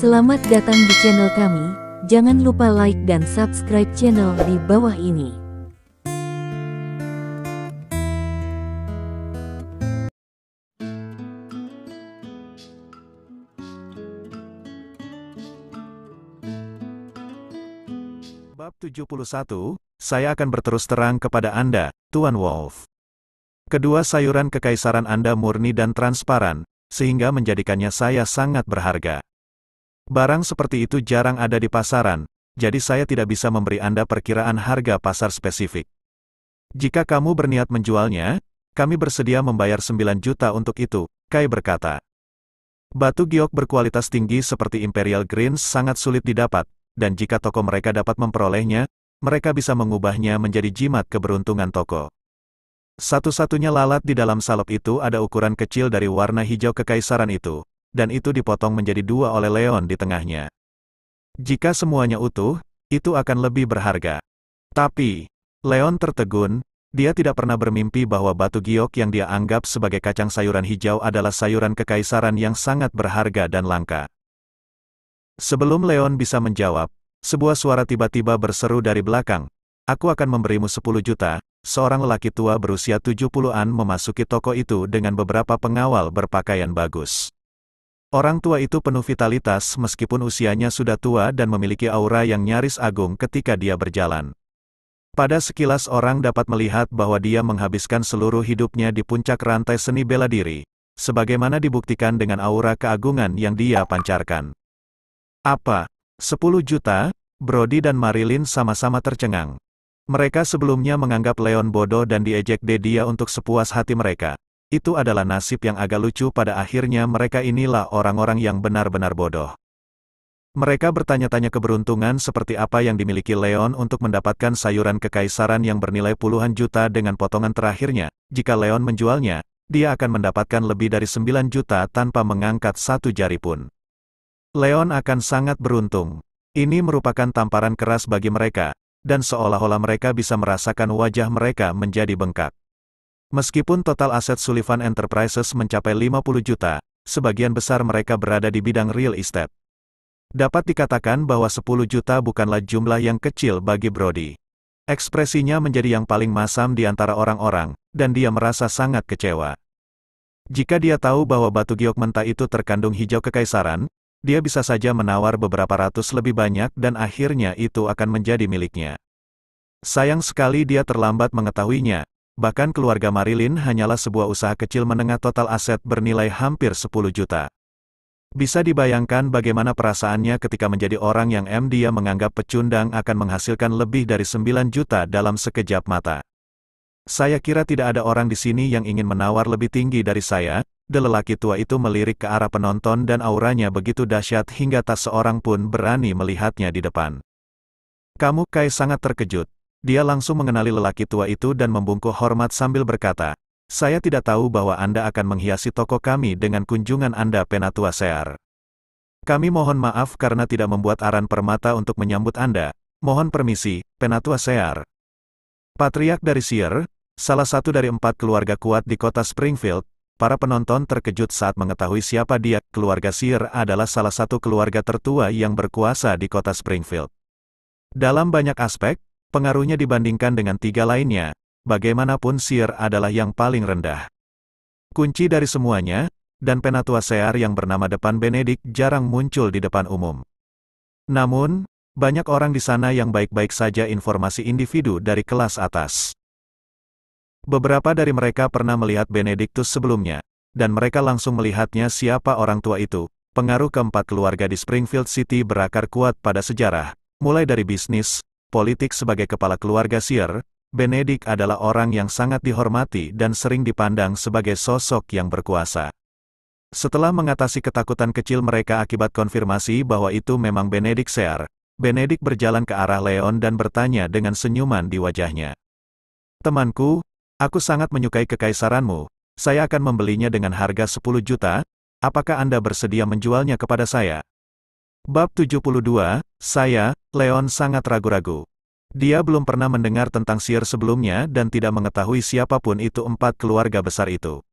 Selamat datang di channel kami, jangan lupa like dan subscribe channel di bawah ini. Bab 71, saya akan berterus terang kepada Anda, Tuan Wolf. Kedua sayuran kekaisaran Anda murni dan transparan, sehingga menjadikannya saya sangat berharga. Barang seperti itu jarang ada di pasaran, jadi saya tidak bisa memberi Anda perkiraan harga pasar spesifik. Jika kamu berniat menjualnya, kami bersedia membayar 9 juta untuk itu, Kai berkata. Batu giok berkualitas tinggi seperti Imperial Greens sangat sulit didapat, dan jika toko mereka dapat memperolehnya, mereka bisa mengubahnya menjadi jimat keberuntungan toko. Satu-satunya lalat di dalam salep itu ada ukuran kecil dari warna hijau kekaisaran itu, dan itu dipotong menjadi dua oleh leon di tengahnya. Jika semuanya utuh, itu akan lebih berharga. Tapi, leon tertegun, dia tidak pernah bermimpi bahwa batu giok yang dia anggap sebagai kacang sayuran hijau adalah sayuran kekaisaran yang sangat berharga dan langka. Sebelum leon bisa menjawab, sebuah suara tiba-tiba berseru dari belakang, "Aku akan memberimu 10 juta, seorang lelaki tua berusia 70-an memasuki toko itu dengan beberapa pengawal berpakaian bagus. Orang tua itu penuh vitalitas meskipun usianya sudah tua dan memiliki aura yang nyaris agung ketika dia berjalan. Pada sekilas orang dapat melihat bahwa dia menghabiskan seluruh hidupnya di puncak rantai seni bela diri, sebagaimana dibuktikan dengan aura keagungan yang dia pancarkan. Apa? 10 juta? Brody dan Marilyn sama-sama tercengang. Mereka sebelumnya menganggap Leon bodoh dan diejek dia untuk sepuas hati mereka. Itu adalah nasib yang agak lucu, pada akhirnya mereka inilah orang-orang yang benar-benar bodoh. Mereka bertanya-tanya keberuntungan seperti apa yang dimiliki Leon untuk mendapatkan sayuran kekaisaran yang bernilai puluhan juta dengan potongan terakhirnya. Jika Leon menjualnya, dia akan mendapatkan lebih dari 9 juta tanpa mengangkat satu jari pun. Leon akan sangat beruntung. Ini merupakan tamparan keras bagi mereka, dan seolah-olah mereka bisa merasakan wajah mereka menjadi bengkak. Meskipun total aset Sullivan Enterprises mencapai 50 juta, sebagian besar mereka berada di bidang real estate. Dapat dikatakan bahwa 10 juta bukanlah jumlah yang kecil bagi Brody. Ekspresinya menjadi yang paling masam di antara orang-orang, dan dia merasa sangat kecewa. Jika dia tahu bahwa batu giok mentah itu terkandung hijau kekaisaran, dia bisa saja menawar beberapa ratus lebih banyak dan akhirnya itu akan menjadi miliknya. Sayang sekali dia terlambat mengetahuinya. Bahkan keluarga Marilyn hanyalah sebuah usaha kecil menengah total aset bernilai hampir 10 juta. Bisa dibayangkan bagaimana perasaannya ketika menjadi orang yang dia menganggap pecundang akan menghasilkan lebih dari 9 juta dalam sekejap mata. Saya kira tidak ada orang di sini yang ingin menawar lebih tinggi dari saya. Lelaki tua itu melirik ke arah penonton dan auranya begitu dahsyat hingga tak seorang pun berani melihatnya di depan. Kamu, Kai, sangat terkejut. Dia langsung mengenali lelaki tua itu dan membungkuk hormat sambil berkata, "Saya tidak tahu bahwa Anda akan menghiasi toko kami dengan kunjungan Anda, Penatua Sear. Kami mohon maaf karena tidak membuat aran permata untuk menyambut Anda. Mohon permisi, Penatua Sear." Patriark dari Sear, salah satu dari 4 keluarga kuat di kota Springfield, para penonton terkejut saat mengetahui siapa dia. Keluarga Sear adalah salah satu keluarga tertua yang berkuasa di kota Springfield. Dalam banyak aspek, pengaruhnya dibandingkan dengan 3 lainnya, bagaimanapun Sear adalah yang paling rendah. Kunci dari semuanya, dan Penatua Sear yang bernama depan Benedict jarang muncul di depan umum. Namun, banyak orang di sana yang baik-baik saja informasi individu dari kelas atas. Beberapa dari mereka pernah melihat Benedictus sebelumnya, dan mereka langsung melihatnya siapa orang tua itu. Pengaruh keempat keluarga di Springfield City berakar kuat pada sejarah, mulai dari bisnis, politik. Sebagai kepala keluarga Sear, Benedict adalah orang yang sangat dihormati dan sering dipandang sebagai sosok yang berkuasa. Setelah mengatasi ketakutan kecil mereka akibat konfirmasi bahwa itu memang Benedict Sear, Benedict berjalan ke arah Leon dan bertanya dengan senyuman di wajahnya. "Temanku, aku sangat menyukai kekaisaranmu. Saya akan membelinya dengan harga 10 juta. Apakah Anda bersedia menjualnya kepada saya?" Bab 72, Leon sangat ragu-ragu. Dia belum pernah mendengar tentang Sear sebelumnya dan tidak mengetahui siapapun itu 4 keluarga besar itu.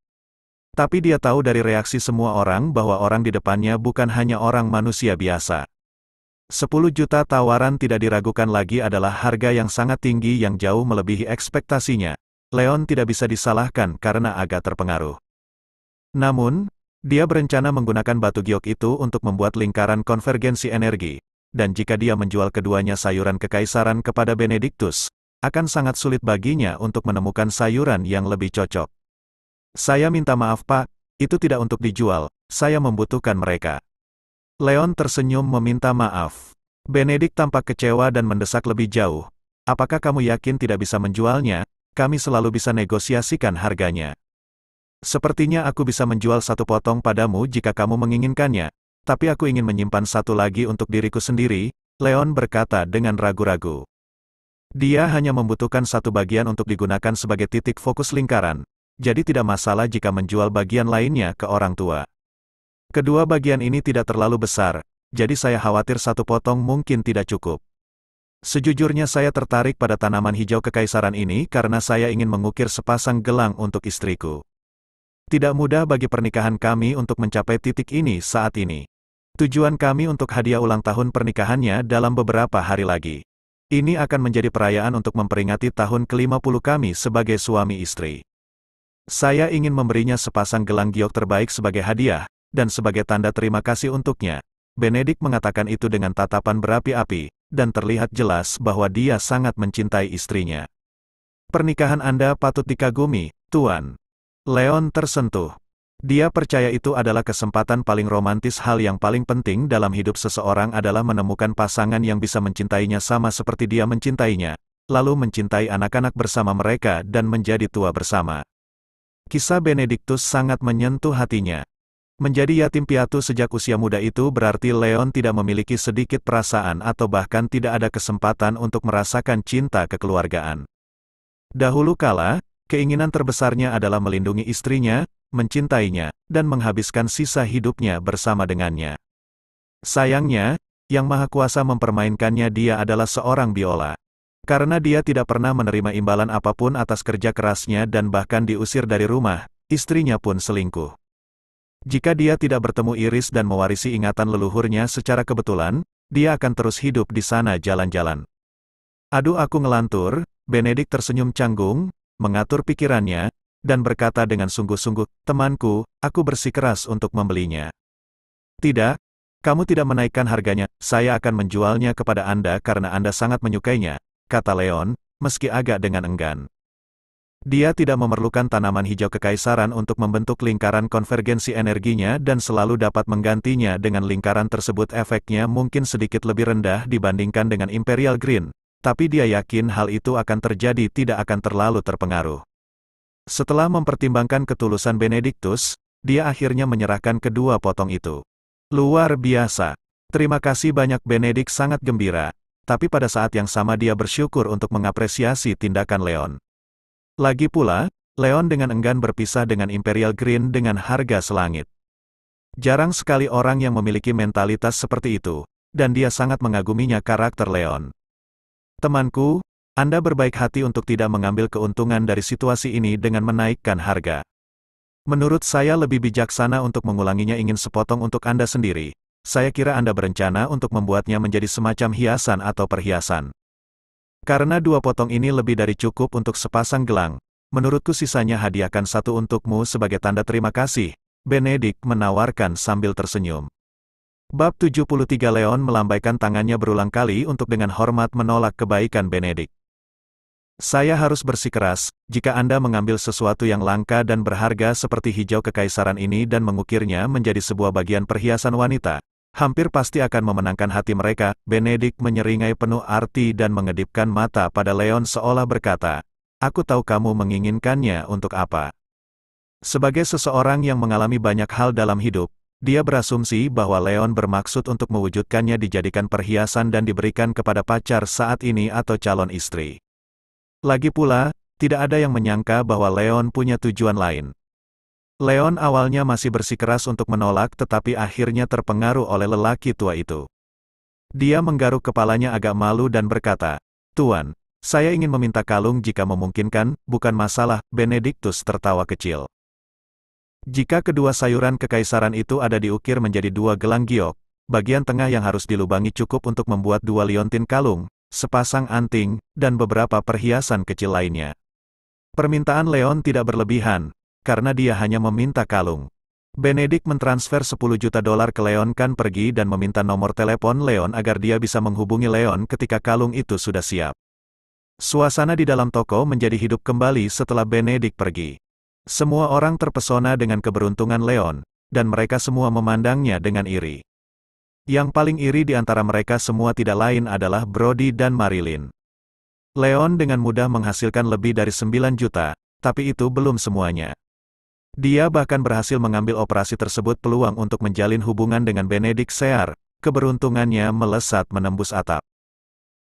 Tapi dia tahu dari reaksi semua orang bahwa orang di depannya bukan hanya orang manusia biasa. 10 juta tawaran tidak diragukan lagi adalah harga yang sangat tinggi yang jauh melebihi ekspektasinya. Leon tidak bisa disalahkan karena agak terpengaruh. Namun, dia berencana menggunakan batu giok itu untuk membuat lingkaran konvergensi energi. Dan jika dia menjual keduanya sayuran kekaisaran kepada Benedictus, akan sangat sulit baginya untuk menemukan sayuran yang lebih cocok. Saya minta maaf Pak, itu tidak untuk dijual, saya membutuhkan mereka. Leon tersenyum meminta maaf. Benedict tampak kecewa dan mendesak lebih jauh. Apakah kamu yakin tidak bisa menjualnya? Kami selalu bisa negosiasikan harganya. Sepertinya aku bisa menjual satu potong padamu jika kamu menginginkannya, tapi aku ingin menyimpan satu lagi untuk diriku sendiri, Leon berkata dengan ragu-ragu. Dia hanya membutuhkan satu bagian untuk digunakan sebagai titik fokus lingkaran. Jadi tidak masalah jika menjual bagian lainnya ke orang tua. Kedua bagian ini tidak terlalu besar, jadi saya khawatir satu potong mungkin tidak cukup. Sejujurnya saya tertarik pada tanaman hijau kekaisaran ini karena saya ingin mengukir sepasang gelang untuk istriku. Tidak mudah bagi pernikahan kami untuk mencapai titik ini saat ini. Tujuan kami untuk hadiah ulang tahun pernikahannya dalam beberapa hari lagi. Ini akan menjadi perayaan untuk memperingati tahun ke-50 kami sebagai suami istri. Saya ingin memberinya sepasang gelang giok terbaik sebagai hadiah, dan sebagai tanda terima kasih untuknya. Benedict mengatakan itu dengan tatapan berapi-api, dan terlihat jelas bahwa dia sangat mencintai istrinya. Pernikahan Anda patut dikagumi, Tuan. Leon tersentuh. Dia percaya itu adalah kesempatan paling romantis. Hal yang paling penting dalam hidup seseorang adalah menemukan pasangan yang bisa mencintainya sama seperti dia mencintainya, lalu mencintai anak-anak bersama mereka dan menjadi tua bersama. Kisah Benedictus sangat menyentuh hatinya. Menjadi yatim piatu sejak usia muda itu berarti Leon tidak memiliki sedikit perasaan atau bahkan tidak ada kesempatan untuk merasakan cinta kekeluargaan. Dahulu kala, keinginan terbesarnya adalah melindungi istrinya, mencintainya, dan menghabiskan sisa hidupnya bersama dengannya. Sayangnya, Yang Maha Kuasa mempermainkannya. Dia adalah seorang biola. Karena dia tidak pernah menerima imbalan apapun atas kerja kerasnya dan bahkan diusir dari rumah, istrinya pun selingkuh. Jika dia tidak bertemu Iris dan mewarisi ingatan leluhurnya secara kebetulan, dia akan terus hidup di sana jalan-jalan. Aduh, aku ngelantur. Benedict tersenyum canggung, mengatur pikirannya, dan berkata dengan sungguh-sungguh, temanku, aku bersikeras untuk membelinya. Tidak, kamu tidak menaikkan harganya, saya akan menjualnya kepada Anda karena Anda sangat menyukainya, kata Leon, meski agak dengan enggan. Dia tidak memerlukan tanaman hijau kekaisaran untuk membentuk lingkaran konvergensi energinya dan selalu dapat menggantinya dengan lingkaran tersebut. Efeknya mungkin sedikit lebih rendah dibandingkan dengan Imperial Green, tapi dia yakin hal itu akan terjadi, tidak akan terlalu terpengaruh. Setelah mempertimbangkan ketulusan Benedictus, dia akhirnya menyerahkan kedua potong itu. Luar biasa. Terima kasih banyak. Benedict sangat gembira. Tapi pada saat yang sama dia bersyukur untuk mengapresiasi tindakan Leon. Lagi pula, Leon dengan enggan berpisah dengan Imperial Green dengan harga selangit. Jarang sekali orang yang memiliki mentalitas seperti itu, dan dia sangat mengaguminya karakter Leon. Temanku, Anda berbaik hati untuk tidak mengambil keuntungan dari situasi ini dengan menaikkan harga. Menurut saya lebih bijaksana untuk mengulanginya. Ingin sepotong untuk Anda sendiri. Saya kira Anda berencana untuk membuatnya menjadi semacam hiasan atau perhiasan. Karena dua potong ini lebih dari cukup untuk sepasang gelang, menurutku sisanya hadiahkan satu untukmu sebagai tanda terima kasih, Benedict menawarkan sambil tersenyum. Bab 73. Leon melambaikan tangannya berulang kali untuk dengan hormat menolak kebaikan Benedict. Saya harus bersikeras, jika Anda mengambil sesuatu yang langka dan berharga seperti hijau kekaisaran ini dan mengukirnya menjadi sebuah bagian perhiasan wanita, hampir pasti akan memenangkan hati mereka. Benedict menyeringai penuh arti dan mengedipkan mata pada Leon seolah berkata, aku tahu kamu menginginkannya untuk apa. Sebagai seseorang yang mengalami banyak hal dalam hidup, dia berasumsi bahwa Leon bermaksud untuk mewujudkannya dijadikan perhiasan dan diberikan kepada pacar saat ini atau calon istri. Lagi pula, tidak ada yang menyangka bahwa Leon punya tujuan lain. Leon awalnya masih bersikeras untuk menolak tetapi akhirnya terpengaruh oleh lelaki tua itu. Dia menggaruk kepalanya agak malu dan berkata, Tuan, saya ingin meminta kalung jika memungkinkan, bukan masalah. Benedictus tertawa kecil. Jika kedua sayuran kekaisaran itu ada diukir menjadi dua gelang giok, bagian tengah yang harus dilubangi cukup untuk membuat dua liontin kalung, sepasang anting, dan beberapa perhiasan kecil lainnya. Permintaan Leon tidak berlebihan, karena dia hanya meminta kalung. Benedict mentransfer $10 juta ke Leon kan pergi dan meminta nomor telepon Leon agar dia bisa menghubungi Leon ketika kalung itu sudah siap. Suasana di dalam toko menjadi hidup kembali setelah Benedict pergi. Semua orang terpesona dengan keberuntungan Leon, dan mereka semua memandangnya dengan iri. Yang paling iri di antara mereka semua tidak lain adalah Brody dan Marilyn. Leon dengan mudah menghasilkan lebih dari 9 juta, tapi itu belum semuanya. Dia bahkan berhasil mengambil operasi tersebut peluang untuk menjalin hubungan dengan Benedict Sear, keberuntungannya melesat menembus atap.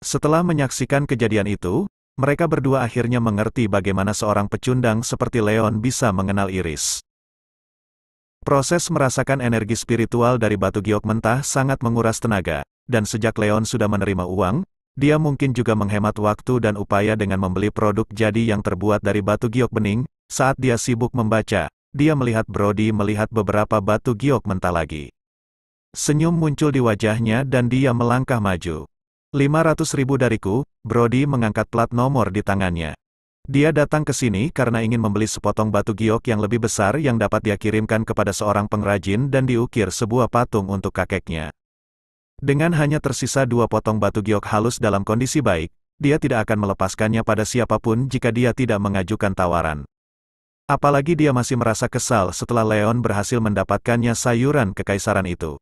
Setelah menyaksikan kejadian itu, mereka berdua akhirnya mengerti bagaimana seorang pecundang seperti Leon bisa mengenal Iris. Proses merasakan energi spiritual dari batu giok mentah sangat menguras tenaga, dan sejak Leon sudah menerima uang, dia mungkin juga menghemat waktu dan upaya dengan membeli produk jadi yang terbuat dari batu giok bening. Saat dia sibuk membaca, dia melihat Brody melihat beberapa batu giok mentah lagi. Senyum muncul di wajahnya dan dia melangkah maju. 500.000 dariku, Brody mengangkat plat nomor di tangannya. Dia datang ke sini karena ingin membeli sepotong batu giok yang lebih besar yang dapat dia kirimkan kepada seorang pengrajin dan diukir sebuah patung untuk kakeknya. Dengan hanya tersisa 2 potong batu giok halus dalam kondisi baik, dia tidak akan melepaskannya pada siapapun jika dia tidak mengajukan tawaran. Apalagi dia masih merasa kesal setelah Leon berhasil mendapatkannya sayuran kekaisaran itu.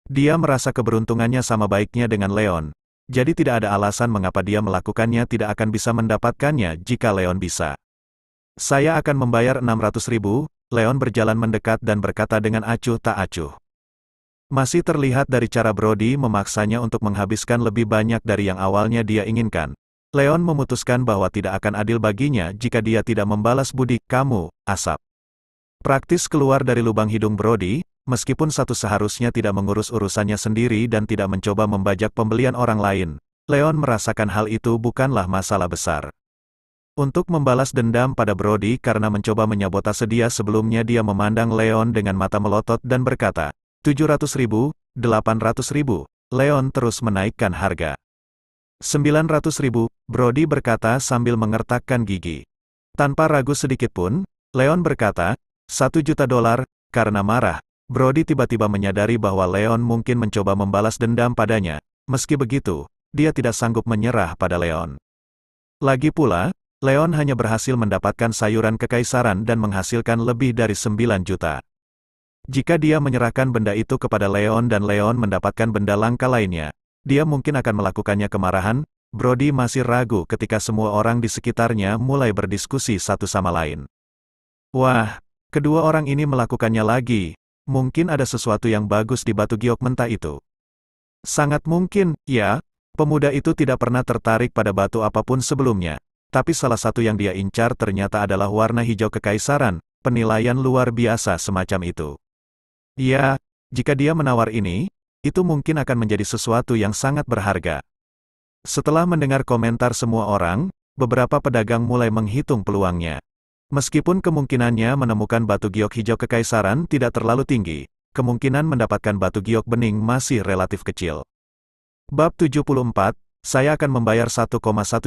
Dia merasa keberuntungannya sama baiknya dengan Leon, jadi tidak ada alasan mengapa dia melakukannya tidak akan bisa mendapatkannya jika Leon bisa. Saya akan membayar 600.000, Leon berjalan mendekat dan berkata dengan acuh tak acuh. Masih terlihat dari cara Brody memaksanya untuk menghabiskan lebih banyak dari yang awalnya dia inginkan. Leon memutuskan bahwa tidak akan adil baginya jika dia tidak membalas budi kamu, asap. Praktis keluar dari lubang hidung Brody, meskipun satu seharusnya tidak mengurus urusannya sendiri dan tidak mencoba membajak pembelian orang lain, Leon merasakan hal itu bukanlah masalah besar. Untuk membalas dendam pada Brody karena mencoba menyabotase dia sebelumnya dia memandang Leon dengan mata melotot dan berkata, 700.000, 800.000, Leon terus menaikkan harga. 900.000, Brody berkata sambil mengertakkan gigi. Tanpa ragu sedikit pun, Leon berkata, $1 juta, karena marah. Brody tiba-tiba menyadari bahwa Leon mungkin mencoba membalas dendam padanya. Meski begitu, dia tidak sanggup menyerah pada Leon. Lagi pula, Leon hanya berhasil mendapatkan sayuran kekaisaran dan menghasilkan lebih dari 9 juta. Jika dia menyerahkan benda itu kepada Leon dan Leon mendapatkan benda langka lainnya, dia mungkin akan melakukannya kemarahan. Brody masih ragu ketika semua orang di sekitarnya mulai berdiskusi satu sama lain. Wah, kedua orang ini melakukannya lagi. Mungkin ada sesuatu yang bagus di batu giok mentah itu. Sangat mungkin, ya. Pemuda itu tidak pernah tertarik pada batu apapun sebelumnya. Tapi salah satu yang dia incar ternyata adalah warna hijau kekaisaran, penilaian luar biasa semacam itu. Ya, jika dia menawar ini, itu mungkin akan menjadi sesuatu yang sangat berharga. Setelah mendengar komentar semua orang, beberapa pedagang mulai menghitung peluangnya. Meskipun kemungkinannya menemukan batu giok hijau kekaisaran tidak terlalu tinggi, kemungkinan mendapatkan batu giok bening masih relatif kecil. Bab 74, saya akan membayar 1,1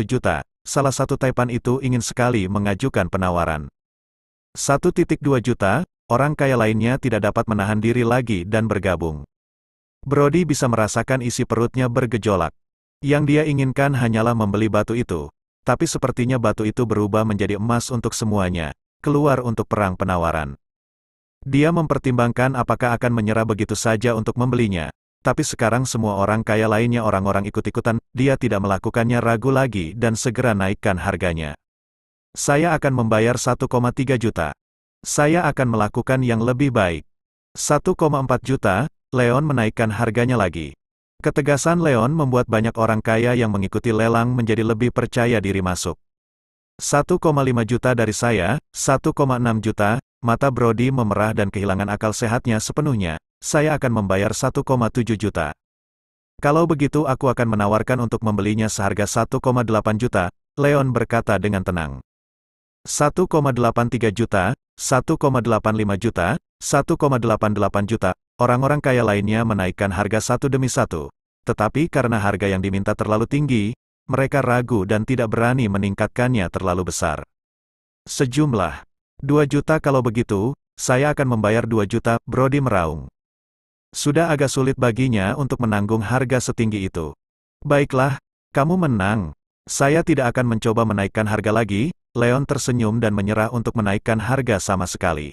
juta, salah satu Taipan itu ingin sekali mengajukan penawaran. 1,2 juta, orang kaya lainnya tidak dapat menahan diri lagi dan bergabung. Brody bisa merasakan isi perutnya bergejolak. Yang dia inginkan hanyalah membeli batu itu. Tapi sepertinya batu itu berubah menjadi emas untuk semuanya, keluar untuk perang penawaran. Dia mempertimbangkan apakah akan menyerah begitu saja untuk membelinya. Tapi sekarang semua orang kaya lainnya orang-orang ikut-ikutan, dia tidak melakukannya ragu lagi dan segera naikkan harganya. Saya akan membayar 1,3 juta. Saya akan melakukan yang lebih baik. 1,4 juta, Leon menaikkan harganya lagi. Ketegasan Leon membuat banyak orang kaya yang mengikuti lelang menjadi lebih percaya diri masuk. 1,5 juta dari saya, 1,6 juta, mata Brody memerah dan kehilangan akal sehatnya sepenuhnya. Saya akan membayar 1,7 juta. Kalau begitu aku akan menawarkan untuk membelinya seharga 1,8 juta, Leon berkata dengan tenang. 1,83 juta, 1,85 juta, 1,88 juta. Orang-orang kaya lainnya menaikkan harga satu demi satu. Tetapi karena harga yang diminta terlalu tinggi, mereka ragu dan tidak berani meningkatkannya terlalu besar. Sejumlah 2 juta. Kalau begitu, saya akan membayar 2 juta, Brody meraung. Sudah agak sulit baginya untuk menanggung harga setinggi itu. Baiklah, kamu menang. Saya tidak akan mencoba menaikkan harga lagi. Leon tersenyum dan menyerah untuk menaikkan harga sama sekali.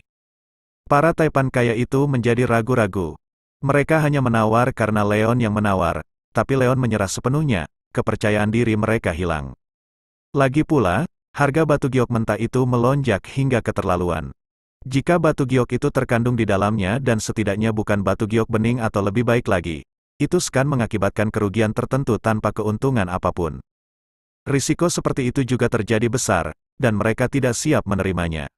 Para taipan kaya itu menjadi ragu-ragu. Mereka hanya menawar karena Leon yang menawar, tapi Leon menyerah sepenuhnya, kepercayaan diri mereka hilang. Lagi pula, harga batu giok mentah itu melonjak hingga keterlaluan. Jika batu giok itu terkandung di dalamnya dan setidaknya bukan batu giok bening atau lebih baik lagi, itu akan mengakibatkan kerugian tertentu tanpa keuntungan apapun. Risiko seperti itu juga terjadi besar, dan mereka tidak siap menerimanya.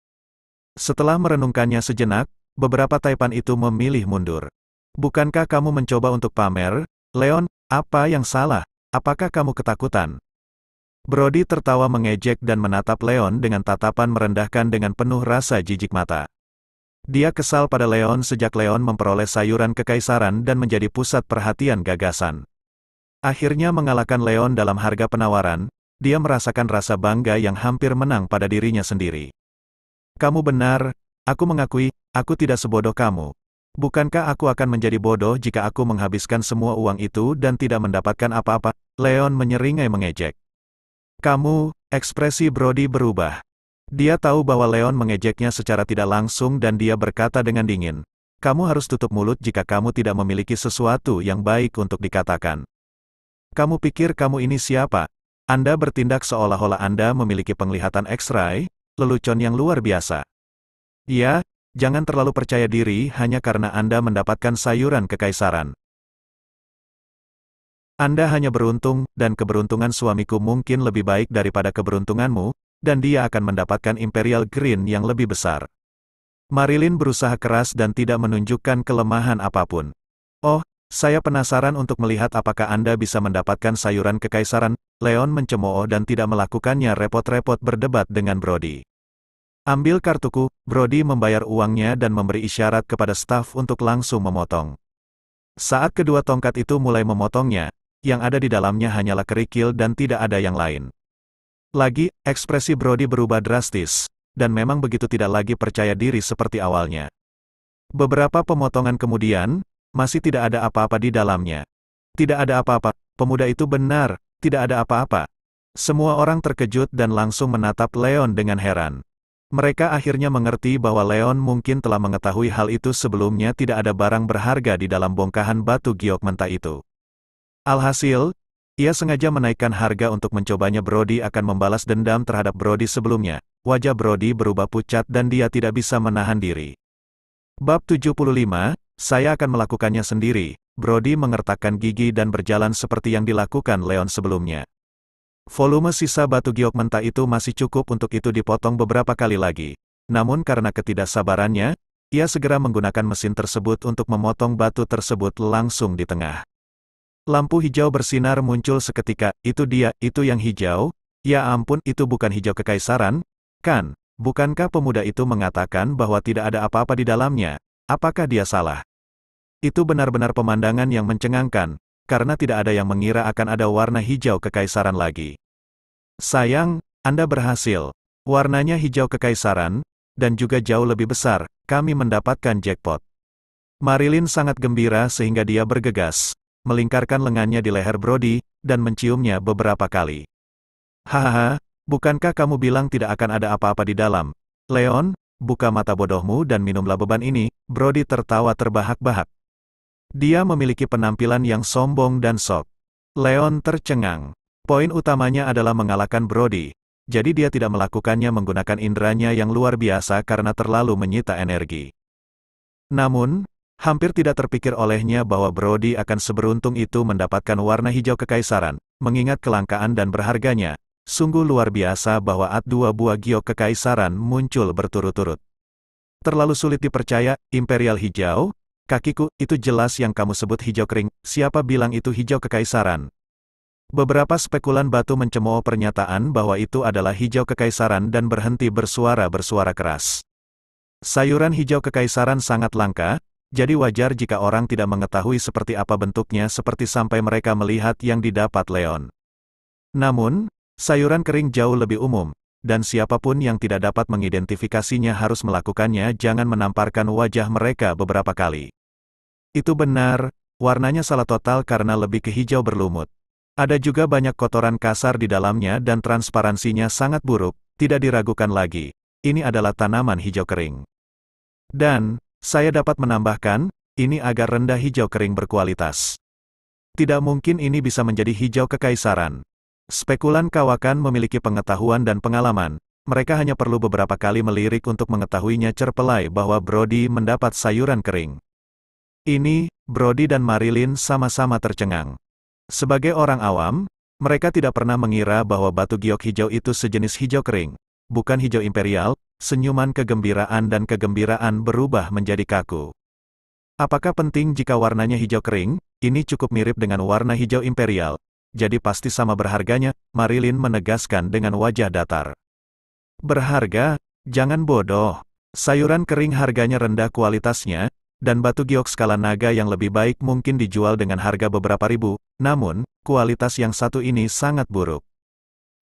Setelah merenungkannya sejenak, beberapa taipan itu memilih mundur. Bukankah kamu mencoba untuk pamer, Leon? Apa yang salah? Apakah kamu ketakutan? Brody tertawa mengejek dan menatap Leon dengan tatapan merendahkan dengan penuh rasa jijik mata. Dia kesal pada Leon sejak Leon memperoleh sayuran kekaisaran dan menjadi pusat perhatian gagasan. Akhirnya mengalahkan Leon dalam harga penawaran, dia merasakan rasa bangga yang hampir menang pada dirinya sendiri. Kamu benar, aku mengakui, aku tidak sebodoh kamu. Bukankah aku akan menjadi bodoh jika aku menghabiskan semua uang itu dan tidak mendapatkan apa-apa? Leon menyeringai mengejek. Kamu, ekspresi Brody berubah. Dia tahu bahwa Leon mengejeknya secara tidak langsung dan dia berkata dengan dingin, kamu harus tutup mulut jika kamu tidak memiliki sesuatu yang baik untuk dikatakan. Kamu pikir kamu ini siapa? Anda bertindak seolah-olah Anda memiliki penglihatan X-ray, lelucon yang luar biasa. Ya, jangan terlalu percaya diri hanya karena Anda mendapatkan sayuran kekaisaran. Anda hanya beruntung, dan keberuntungan suamiku mungkin lebih baik daripada keberuntunganmu, dan dia akan mendapatkan Imperial Green yang lebih besar. Marilyn berusaha keras dan tidak menunjukkan kelemahan apapun. Oh, saya penasaran untuk melihat apakah Anda bisa mendapatkan sayuran kekaisaran. Leon mencemooh dan tidak melakukannya repot-repot berdebat dengan Brody. Ambil kartuku, Brody membayar uangnya dan memberi isyarat kepada staf untuk langsung memotong. Saat kedua tongkat itu mulai memotongnya, yang ada di dalamnya hanyalah kerikil dan tidak ada yang lain. Lagi, ekspresi Brody berubah drastis, dan memang begitu tidak lagi percaya diri seperti awalnya. Beberapa pemotongan kemudian, masih tidak ada apa-apa di dalamnya. Tidak ada apa-apa, pemuda itu benar, tidak ada apa-apa. Semua orang terkejut dan langsung menatap Leon dengan heran. Mereka akhirnya mengerti bahwa Leon mungkin telah mengetahui hal itu sebelumnya. Tidak ada barang berharga di dalam bongkahan batu giok mentah itu. Alhasil, ia sengaja menaikkan harga untuk mencobanya. Brody akan membalas dendam terhadap Brody sebelumnya. Wajah Brody berubah pucat dan dia tidak bisa menahan diri. Bab 75, saya akan melakukannya sendiri. Brody mengertakkan gigi dan berjalan seperti yang dilakukan Leon sebelumnya. Volume sisa batu giok mentah itu masih cukup untuk itu dipotong beberapa kali lagi. Namun karena ketidaksabarannya, ia segera menggunakan mesin tersebut untuk memotong batu tersebut langsung di tengah. Lampu hijau bersinar muncul seketika. Itu dia, itu yang hijau. Ya ampun, itu bukan hijau kekaisaran, kan? Bukankah pemuda itu mengatakan bahwa tidak ada apa-apa di dalamnya? Apakah dia salah? Itu benar-benar pemandangan yang mencengangkan, karena tidak ada yang mengira akan ada warna hijau kekaisaran lagi. Sayang, Anda berhasil. Warnanya hijau kekaisaran, dan juga jauh lebih besar. Kami mendapatkan jackpot. Marilyn sangat gembira sehingga dia bergegas, melingkarkan lengannya di leher Brody, dan menciumnya beberapa kali. Hahaha, bukankah kamu bilang tidak akan ada apa-apa di dalam? Leon, buka mata bodohmu dan minumlah beban ini. Brody tertawa terbahak-bahak. Dia memiliki penampilan yang sombong dan sok. Leon tercengang. Poin utamanya adalah mengalahkan Brody, jadi dia tidak melakukannya menggunakan inderanya yang luar biasa karena terlalu menyita energi. Namun, hampir tidak terpikir olehnya bahwa Brody akan seberuntung itu mendapatkan warna hijau kekaisaran. Mengingat kelangkaan dan berharganya, sungguh luar biasa bahwa dua buah giok kekaisaran muncul berturut-turut. Terlalu sulit dipercaya, Imperial hijau? Kakiku, itu jelas yang kamu sebut hijau kering. Siapa bilang itu hijau kekaisaran? Beberapa spekulan batu mencemooh pernyataan bahwa itu adalah hijau kekaisaran dan berhenti bersuara keras. Sayuran hijau kekaisaran sangat langka, jadi wajar jika orang tidak mengetahui seperti apa bentuknya seperti sampai mereka melihat yang didapat Leon. Namun, sayuran kering jauh lebih umum, dan siapapun yang tidak dapat mengidentifikasinya harus melakukannya. Jangan menamparkan wajah mereka beberapa kali. Itu benar, warnanya salah total karena lebih ke hijau berlumut. Ada juga banyak kotoran kasar di dalamnya dan transparansinya sangat buruk, tidak diragukan lagi. Ini adalah tanaman hijau kering. Dan, saya dapat menambahkan, ini agar rendah hijau kering berkualitas. Tidak mungkin ini bisa menjadi hijau kekaisaran. Spekulan kawakan memiliki pengetahuan dan pengalaman, mereka hanya perlu beberapa kali melirik untuk mengetahuinya. Cerpelai bahwa Brody mendapat sayuran kering. Ini, Brody dan Marilyn sama-sama tercengang. Sebagai orang awam, mereka tidak pernah mengira bahwa batu giok hijau itu sejenis hijau kering. Bukan hijau imperial, senyuman kegembiraan dan kegembiraan berubah menjadi kaku. Apakah penting jika warnanya hijau kering? Ini cukup mirip dengan warna hijau imperial. Jadi pasti sama berharganya, Marilyn menegaskan dengan wajah datar. Berharga? Jangan bodoh. Sayuran kering harganya rendah kualitasnya, dan batu giok skala naga yang lebih baik mungkin dijual dengan harga beberapa ribu, namun, kualitas yang satu ini sangat buruk.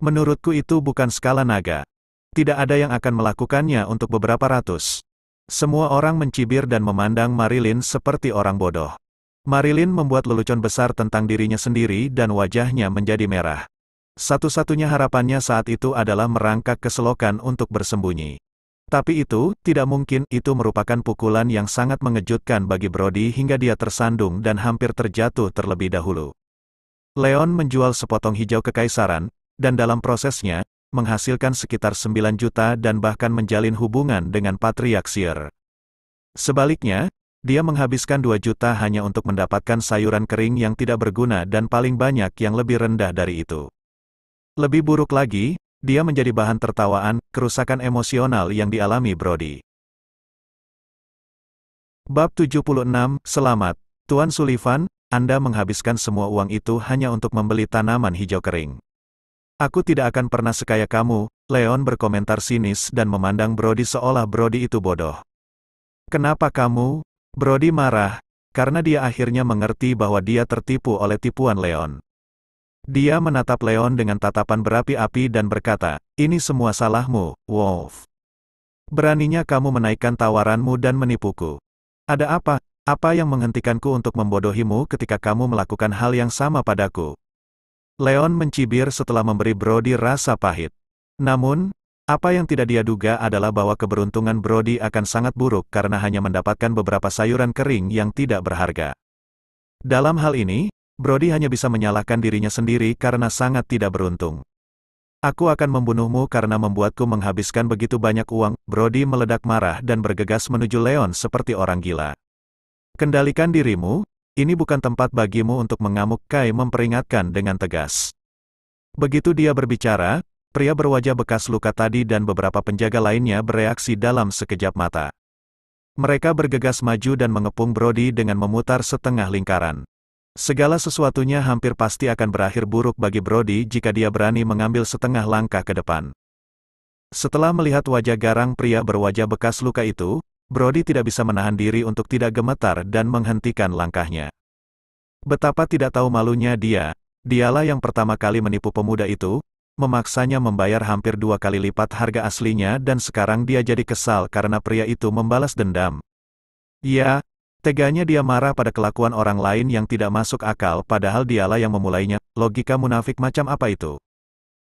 Menurutku itu bukan skala naga. Tidak ada yang akan melakukannya untuk beberapa ratus. Semua orang mencibir dan memandang Marilyn seperti orang bodoh. Marilyn membuat lelucon besar tentang dirinya sendiri dan wajahnya menjadi merah. Satu-satunya harapannya saat itu adalah merangkak ke selokan untuk bersembunyi. Tapi itu, tidak mungkin. Itu merupakan pukulan yang sangat mengejutkan bagi Brody hingga dia tersandung dan hampir terjatuh terlebih dahulu. Leon menjual sepotong hijau kekaisaran, dan dalam prosesnya, menghasilkan sekitar 9 juta dan bahkan menjalin hubungan dengan Patriark Seer. Sebaliknya, dia menghabiskan 2 juta hanya untuk mendapatkan sayuran kering yang tidak berguna dan paling banyak yang lebih rendah dari itu. Lebih buruk lagi, dia menjadi bahan tertawaan. Kerusakan emosional yang dialami Brody. Bab 76, Selamat, Tuan Sullivan, Anda menghabiskan semua uang itu hanya untuk membeli tanaman hijau kering. Aku tidak akan pernah sekaya kamu, Leon berkomentar sinis dan memandang Brody seolah Brody itu bodoh. Kenapa kamu? Brody marah, karena dia akhirnya mengerti bahwa dia tertipu oleh tipuan Leon. Dia menatap Leon dengan tatapan berapi-api dan berkata, ini semua salahmu, Wolf. Beraninya kamu menaikkan tawaranmu dan menipuku. Ada apa? Apa yang menghentikanku untuk membodohimu ketika kamu melakukan hal yang sama padaku? Leon mencibir setelah memberi Brody rasa pahit. Namun, apa yang tidak dia duga adalah bahwa keberuntungan Brody akan sangat buruk karena hanya mendapatkan beberapa sayuran kering yang tidak berharga. Dalam hal ini, Brody hanya bisa menyalahkan dirinya sendiri karena sangat tidak beruntung. Aku akan membunuhmu karena membuatku menghabiskan begitu banyak uang. Brody meledak marah dan bergegas menuju Leon seperti orang gila. Kendalikan dirimu. Ini bukan tempat bagimu untuk mengamuk, Kai memperingatkan dengan tegas. Begitu dia berbicara, pria berwajah bekas luka tadi dan beberapa penjaga lainnya bereaksi dalam sekejap mata. Mereka bergegas maju dan mengepung Brody dengan memutar setengah lingkaran. Segala sesuatunya hampir pasti akan berakhir buruk bagi Brody jika dia berani mengambil setengah langkah ke depan. Setelah melihat wajah garang pria berwajah bekas luka itu, Brody tidak bisa menahan diri untuk tidak gemetar dan menghentikan langkahnya. Betapa tidak tahu malunya dialah yang pertama kali menipu pemuda itu, memaksanya membayar hampir 2 kali lipat harga aslinya dan sekarang dia jadi kesal karena pria itu membalas dendam. Ya, teganya dia marah pada kelakuan orang lain yang tidak masuk akal padahal dialah yang memulainya. Logika munafik macam apa itu?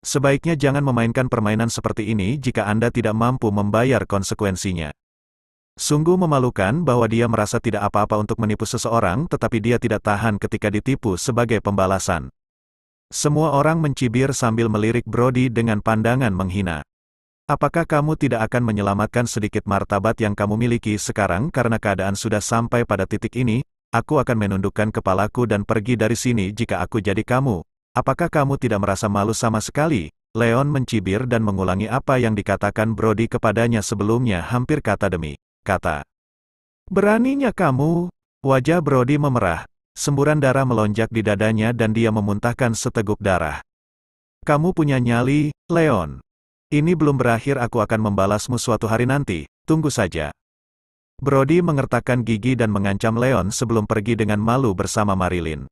Sebaiknya jangan memainkan permainan seperti ini jika Anda tidak mampu membayar konsekuensinya. Sungguh memalukan bahwa dia merasa tidak apa-apa untuk menipu seseorang tetapi dia tidak tahan ketika ditipu sebagai pembalasan. Semua orang mencibir sambil melirik Brody dengan pandangan menghina. Apakah kamu tidak akan menyelamatkan sedikit martabat yang kamu miliki sekarang karena keadaan sudah sampai pada titik ini? Aku akan menundukkan kepalaku dan pergi dari sini jika aku jadi kamu. Apakah kamu tidak merasa malu sama sekali? Leon mencibir dan mengulangi apa yang dikatakan Brody kepadanya sebelumnya hampir kata demi kata. Beraninya kamu? Wajah Brody memerah. Semburan darah melonjak di dadanya dan dia memuntahkan seteguk darah. Kamu punya nyali, Leon. Ini belum berakhir, aku akan membalasmu suatu hari nanti. tunggu saja. Brody mengertakkan gigi dan mengancam Leon sebelum pergi dengan malu bersama Marilyn.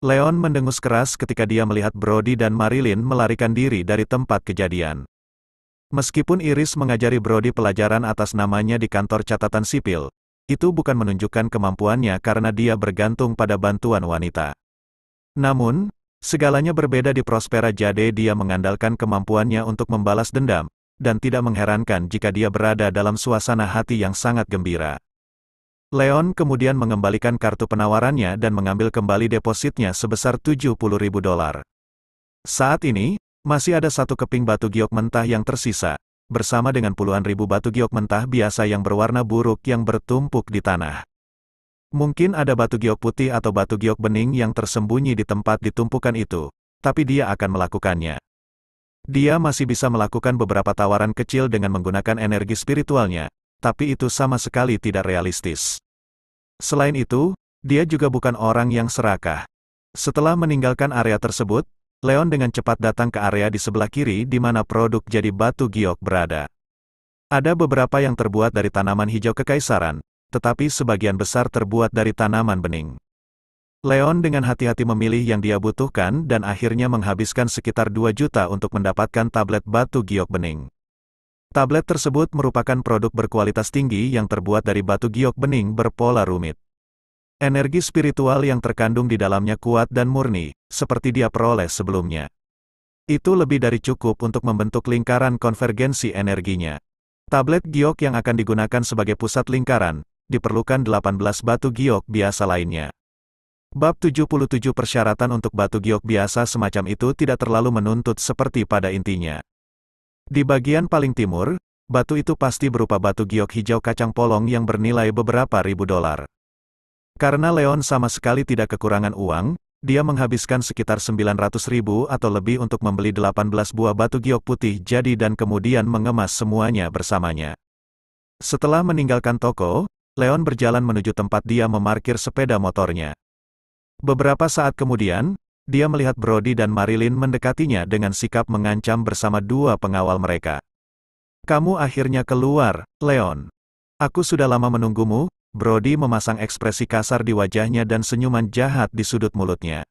Leon mendengus keras ketika dia melihat Brody dan Marilyn melarikan diri dari tempat kejadian. Meskipun Iris mengajari Brody pelajaran atas namanya di kantor catatan sipil, itu bukan menunjukkan kemampuannya karena dia bergantung pada bantuan wanita. Namun, segalanya berbeda di Prospera, jadi dia mengandalkan kemampuannya untuk membalas dendam, dan tidak mengherankan jika dia berada dalam suasana hati yang sangat gembira. Leon kemudian mengembalikan kartu penawarannya dan mengambil kembali depositnya sebesar $70.000. Saat ini, masih ada satu keping batu giok mentah yang tersisa, bersama dengan puluhan ribu batu giok mentah biasa yang berwarna buruk yang bertumpuk di tanah. Mungkin ada batu giok putih atau batu giok bening yang tersembunyi di tempat ditumpukan itu, tapi dia akan melakukannya. Dia masih bisa melakukan beberapa tawaran kecil dengan menggunakan energi spiritualnya, tapi itu sama sekali tidak realistis. Selain itu, dia juga bukan orang yang serakah. Setelah meninggalkan area tersebut, Leon dengan cepat datang ke area di sebelah kiri di mana produk jadi batu giok berada. Ada beberapa yang terbuat dari tanaman hijau kekaisaran, tetapi sebagian besar terbuat dari tanaman bening. Leon dengan hati-hati memilih yang dia butuhkan dan akhirnya menghabiskan sekitar 2 juta untuk mendapatkan tablet batu giok bening. Tablet tersebut merupakan produk berkualitas tinggi yang terbuat dari batu giok bening berpola rumit. Energi spiritual yang terkandung di dalamnya kuat dan murni, seperti dia peroleh sebelumnya. Itu lebih dari cukup untuk membentuk lingkaran konvergensi energinya. Tablet giok yang akan digunakan sebagai pusat lingkaran, diperlukan 18 batu giok biasa lainnya. Bab 77 persyaratan untuk batu giok biasa semacam itu tidak terlalu menuntut seperti pada intinya. Di bagian paling timur, batu itu pasti berupa batu giok hijau kacang polong yang bernilai beberapa ribu dolar. Karena Leon sama sekali tidak kekurangan uang, dia menghabiskan sekitar 900.000 atau lebih untuk membeli 18 buah batu giok putih jadi dan kemudian mengemas semuanya bersamanya. Setelah meninggalkan toko, Leon berjalan menuju tempat dia memarkir sepeda motornya. Beberapa saat kemudian, dia melihat Brody dan Marilyn mendekatinya dengan sikap mengancam bersama 2 pengawal mereka. "Kamu akhirnya keluar, Leon. Aku sudah lama menunggumu." Brody memasang ekspresi kasar di wajahnya dan senyuman jahat di sudut mulutnya.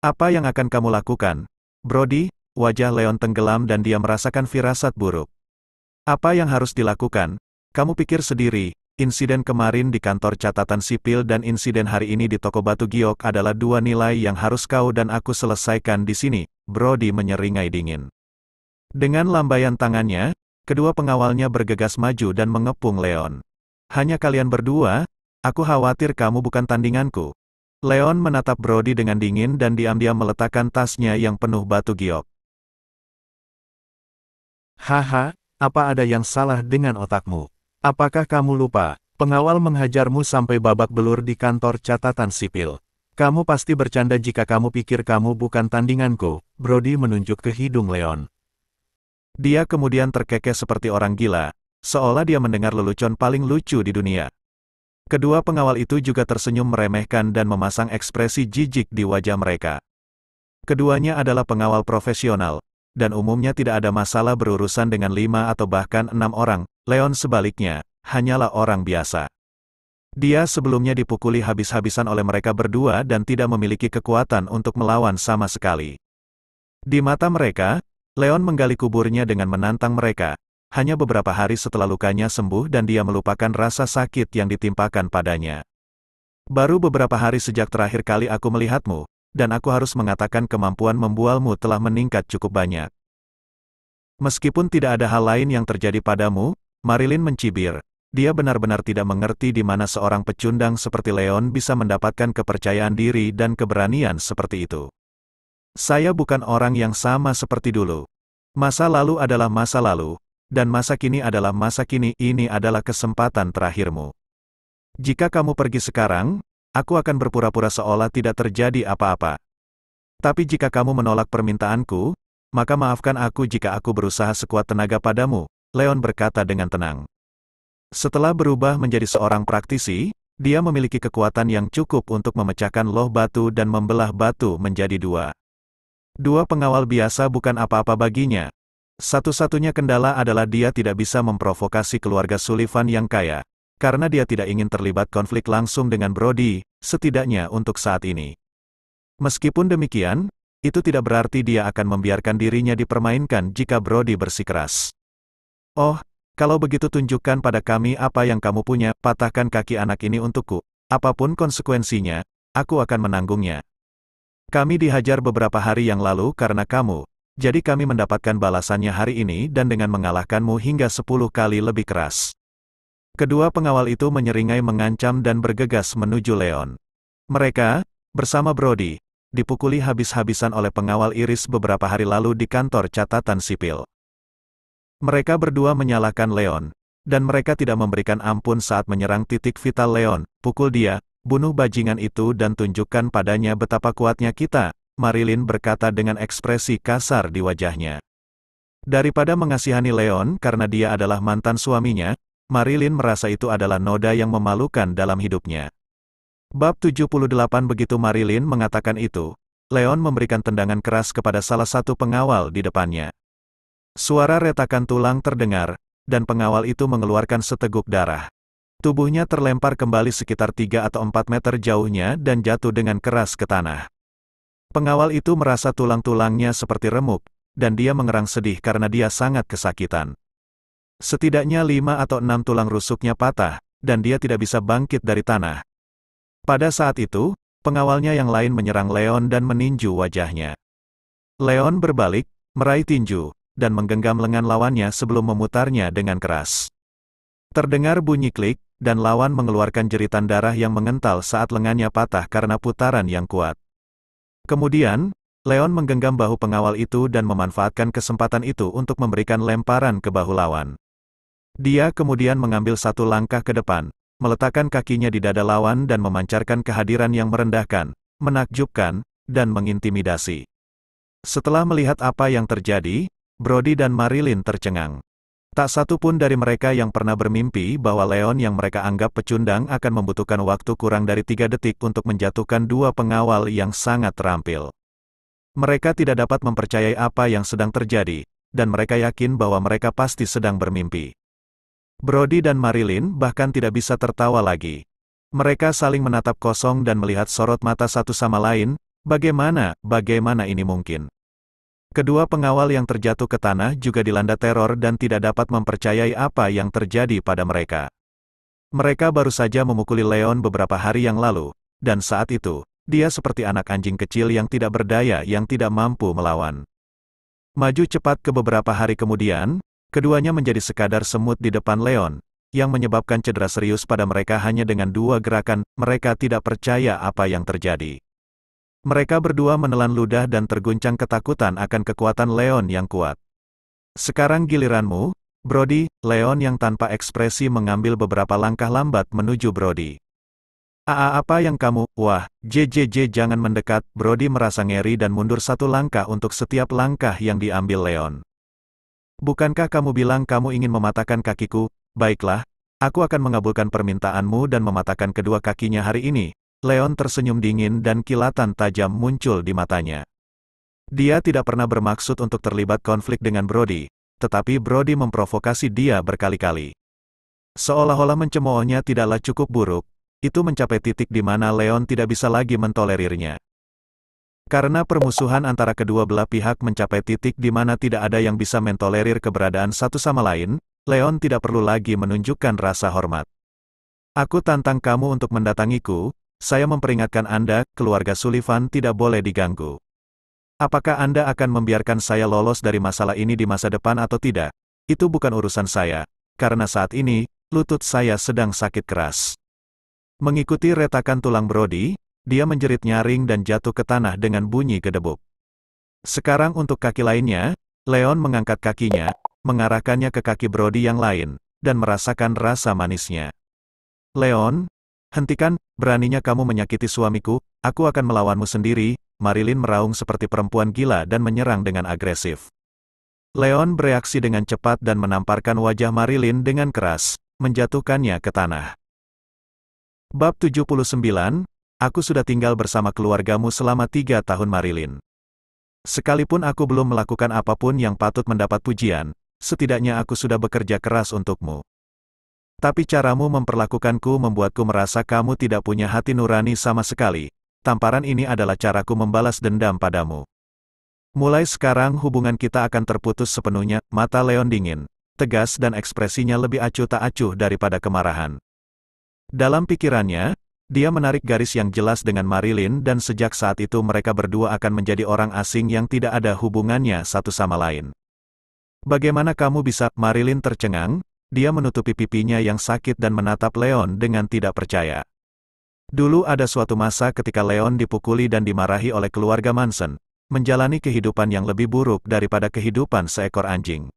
"Apa yang akan kamu lakukan, Brody?" Wajah Leon tenggelam dan dia merasakan firasat buruk. "Apa yang harus dilakukan? Kamu pikir sendiri, insiden kemarin di kantor catatan sipil dan insiden hari ini di toko batu giok adalah 2 nilai yang harus kau dan aku selesaikan di sini." Brody menyeringai dingin. Dengan lambaian tangannya, kedua pengawalnya bergegas maju dan mengepung Leon. "Hanya kalian berdua? Aku khawatir kamu bukan tandinganku." Leon menatap Brody dengan dingin dan diam-diam meletakkan tasnya yang penuh batu giok. "Haha, apa ada yang salah dengan otakmu? Apakah kamu lupa, pengawal menghajarmu sampai babak belur di kantor catatan sipil? Kamu pasti bercanda jika kamu pikir kamu bukan tandinganku." Brody menunjuk ke hidung Leon. Dia kemudian terkekeh seperti orang gila, seolah dia mendengar lelucon paling lucu di dunia. Kedua pengawal itu juga tersenyum meremehkan dan memasang ekspresi jijik di wajah mereka. Keduanya adalah pengawal profesional, dan umumnya tidak ada masalah berurusan dengan 5 atau bahkan 6 orang. Leon sebaliknya, hanyalah orang biasa. Dia sebelumnya dipukuli habis-habisan oleh mereka berdua dan tidak memiliki kekuatan untuk melawan sama sekali. Di mata mereka, Leon menggali kuburnya dengan menantang mereka. Hanya beberapa hari setelah lukanya sembuh dan dia melupakan rasa sakit yang ditimpakan padanya. "Baru beberapa hari sejak terakhir kali aku melihatmu, dan aku harus mengatakan kemampuan membualmu telah meningkat cukup banyak." Meskipun tidak ada hal lain yang terjadi padamu, Marilyn mencibir. Dia benar-benar tidak mengerti di mana seorang pecundang seperti Leon bisa mendapatkan kepercayaan diri dan keberanian seperti itu. "Saya bukan orang yang sama seperti dulu. Masa lalu adalah masa lalu. Dan masa kini adalah masa kini, ini adalah kesempatan terakhirmu. Jika kamu pergi sekarang, aku akan berpura-pura seolah tidak terjadi apa-apa. Tapi jika kamu menolak permintaanku, maka maafkan aku jika aku berusaha sekuat tenaga padamu," Leon berkata dengan tenang. Setelah berubah menjadi seorang praktisi, dia memiliki kekuatan yang cukup untuk memecahkan loh batu dan membelah batu menjadi 2. 2 pengawal biasa bukan apa-apa baginya. Satu-satunya kendala adalah dia tidak bisa memprovokasi keluarga Sullivan yang kaya, karena dia tidak ingin terlibat konflik langsung dengan Brody, setidaknya untuk saat ini. Meskipun demikian, itu tidak berarti dia akan membiarkan dirinya dipermainkan jika Brody bersikeras. Oh, kalau begitu tunjukkan pada kami apa yang kamu punya, patahkan kaki anak ini untukku. Apapun konsekuensinya, aku akan menanggungnya. Kami dihajar beberapa hari yang lalu karena kamu, jadi kami mendapatkan balasannya hari ini dan dengan mengalahkanmu hingga 10 kali lebih keras. Kedua pengawal itu menyeringai mengancam dan bergegas menuju Leon. Mereka, bersama Brody, dipukuli habis-habisan oleh pengawal Iris beberapa hari lalu di kantor catatan sipil. Mereka berdua menyalahkan Leon, dan mereka tidak memberikan ampun saat menyerang titik vital Leon. Pukul dia, bunuh bajingan itu dan tunjukkan padanya betapa kuatnya kita, Marilyn berkata dengan ekspresi kasar di wajahnya. Daripada mengasihani Leon karena dia adalah mantan suaminya, Marilyn merasa itu adalah noda yang memalukan dalam hidupnya. Bab 78. Begitu Marilyn mengatakan itu, Leon memberikan tendangan keras kepada salah satu pengawal di depannya. Suara retakan tulang terdengar, dan pengawal itu mengeluarkan seteguk darah. Tubuhnya terlempar kembali sekitar 3 atau 4 meter jauhnya dan jatuh dengan keras ke tanah. Pengawal itu merasa tulang-tulangnya seperti remuk, dan dia mengerang sedih karena dia sangat kesakitan. Setidaknya 5 atau 6 tulang rusuknya patah, dan dia tidak bisa bangkit dari tanah. Pada saat itu, pengawalnya yang lain menyerang Leon dan meninju wajahnya. Leon berbalik, meraih tinju, dan menggenggam lengan lawannya sebelum memutarnya dengan keras. Terdengar bunyi klik, dan lawan mengeluarkan jeritan darah yang mengental saat lengannya patah karena putaran yang kuat. Kemudian, Leon menggenggam bahu pengawal itu dan memanfaatkan kesempatan itu untuk memberikan lemparan ke bahu lawan. Dia kemudian mengambil satu langkah ke depan, meletakkan kakinya di dada lawan dan memancarkan kehadiran yang merendahkan, menakjubkan, dan mengintimidasi. Setelah melihat apa yang terjadi, Brody dan Marilyn tercengang. Tak satu pun dari mereka yang pernah bermimpi bahwa Leon yang mereka anggap pecundang akan membutuhkan waktu kurang dari 3 detik untuk menjatuhkan dua pengawal yang sangat terampil. Mereka tidak dapat mempercayai apa yang sedang terjadi, dan mereka yakin bahwa mereka pasti sedang bermimpi. Brody dan Marilyn bahkan tidak bisa tertawa lagi. Mereka saling menatap kosong dan melihat sorot mata satu sama lain. Bagaimana ini mungkin? Kedua pengawal yang terjatuh ke tanah juga dilanda teror dan tidak dapat mempercayai apa yang terjadi pada mereka. Mereka baru saja memukuli Leon beberapa hari yang lalu, dan saat itu, dia seperti anak anjing kecil yang tidak berdaya yang tidak mampu melawan. Maju cepat ke beberapa hari kemudian, keduanya menjadi sekadar semut di depan Leon, yang menyebabkan cedera serius pada mereka hanya dengan 2 gerakan. Mereka tidak percaya apa yang terjadi. Mereka berdua menelan ludah dan terguncang ketakutan akan kekuatan Leon yang kuat. Sekarang giliranmu, Brody. Leon yang tanpa ekspresi mengambil beberapa langkah lambat menuju Brody. Apa yang kamu, wah, jangan mendekat. Brody merasa ngeri dan mundur satu langkah untuk setiap langkah yang diambil Leon. Bukankah kamu bilang kamu ingin mematahkan kakiku? Baiklah, aku akan mengabulkan permintaanmu dan mematahkan kedua kakinya hari ini. Leon tersenyum dingin dan kilatan tajam muncul di matanya. Dia tidak pernah bermaksud untuk terlibat konflik dengan Brody, tetapi Brody memprovokasi dia berkali-kali. Seolah-olah mencemoohnya tidaklah cukup buruk, itu mencapai titik di mana Leon tidak bisa lagi mentolerirnya. Karena permusuhan antara kedua belah pihak mencapai titik di mana tidak ada yang bisa mentolerir keberadaan satu sama lain, Leon tidak perlu lagi menunjukkan rasa hormat. Aku tantang kamu untuk mendatangiku. Saya memperingatkan Anda, keluarga Sullivan tidak boleh diganggu. Apakah Anda akan membiarkan saya lolos dari masalah ini di masa depan atau tidak? Itu bukan urusan saya, karena saat ini, lutut saya sedang sakit keras. Mengikuti retakan tulang Brody, dia menjerit nyaring dan jatuh ke tanah dengan bunyi gedebuk. Sekarang untuk kaki lainnya, Leon mengangkat kakinya, mengarahkannya ke kaki Brody yang lain, dan merasakan rasa manisnya. Leon, hentikan, beraninya kamu menyakiti suamiku, aku akan melawanmu sendiri. Marilyn meraung seperti perempuan gila dan menyerang dengan agresif. Leon bereaksi dengan cepat dan menamparkan wajah Marilyn dengan keras, menjatuhkannya ke tanah. Bab 79, aku sudah tinggal bersama keluargamu selama 3 tahun Marilyn. Sekalipun aku belum melakukan apapun yang patut mendapat pujian, setidaknya aku sudah bekerja keras untukmu. Tapi caramu memperlakukanku membuatku merasa kamu tidak punya hati nurani sama sekali. Tamparan ini adalah caraku membalas dendam padamu. Mulai sekarang hubungan kita akan terputus sepenuhnya. Mata Leon dingin, tegas dan ekspresinya lebih acuh tak acuh daripada kemarahan. Dalam pikirannya, dia menarik garis yang jelas dengan Marilyn dan sejak saat itu mereka berdua akan menjadi orang asing yang tidak ada hubungannya satu sama lain. Bagaimana kamu bisa? Marilyn tercengang, dia menutupi pipinya yang sakit dan menatap Leon dengan tidak percaya. Dulu ada suatu masa ketika Leon dipukuli dan dimarahi oleh keluarga Manson, menjalani kehidupan yang lebih buruk daripada kehidupan seekor anjing.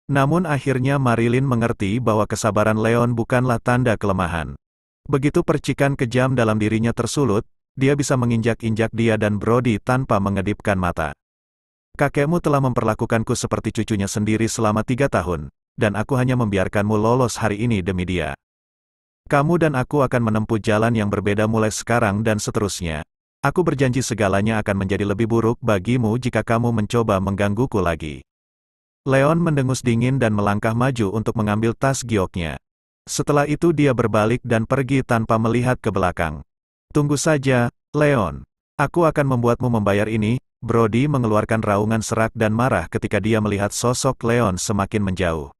Namun akhirnya Marilyn mengerti bahwa kesabaran Leon bukanlah tanda kelemahan. Begitu percikan kejam dalam dirinya tersulut, dia bisa menginjak-injak dia dan Brody tanpa mengedipkan mata. Kakekmu telah memperlakukanku seperti cucunya sendiri selama 3 tahun, dan aku hanya membiarkanmu lolos hari ini demi dia. Kamu dan aku akan menempuh jalan yang berbeda mulai sekarang dan seterusnya. Aku berjanji segalanya akan menjadi lebih buruk bagimu jika kamu mencoba menggangguku lagi. Leon mendengus dingin dan melangkah maju untuk mengambil tas gioknya. Setelah itu dia berbalik dan pergi tanpa melihat ke belakang. Tunggu saja, Leon. Aku akan membuatmu membayar ini. Brody mengeluarkan raungan serak dan marah ketika dia melihat sosok Leon semakin menjauh.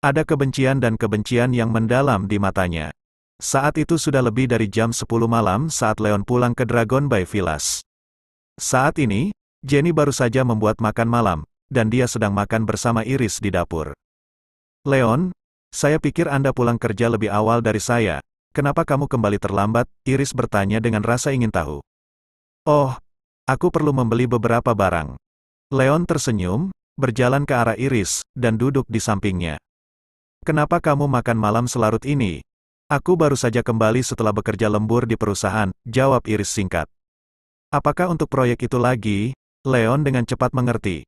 Ada kebencian dan kebencian yang mendalam di matanya. Saat itu sudah lebih dari jam 10 malam saat Leon pulang ke Dragon Bay Villas. Saat ini, Jenny baru saja membuat makan malam, dan dia sedang makan bersama Iris di dapur. Leon, saya pikir Anda pulang kerja lebih awal dari saya. Kenapa kamu kembali terlambat? Iris bertanya dengan rasa ingin tahu. Oh, aku perlu membeli beberapa barang. Leon tersenyum, berjalan ke arah Iris, dan duduk di sampingnya. Kenapa kamu makan malam selarut ini? Aku baru saja kembali setelah bekerja lembur di perusahaan, jawab Iris singkat. Apakah untuk proyek itu lagi? Leon dengan cepat mengerti.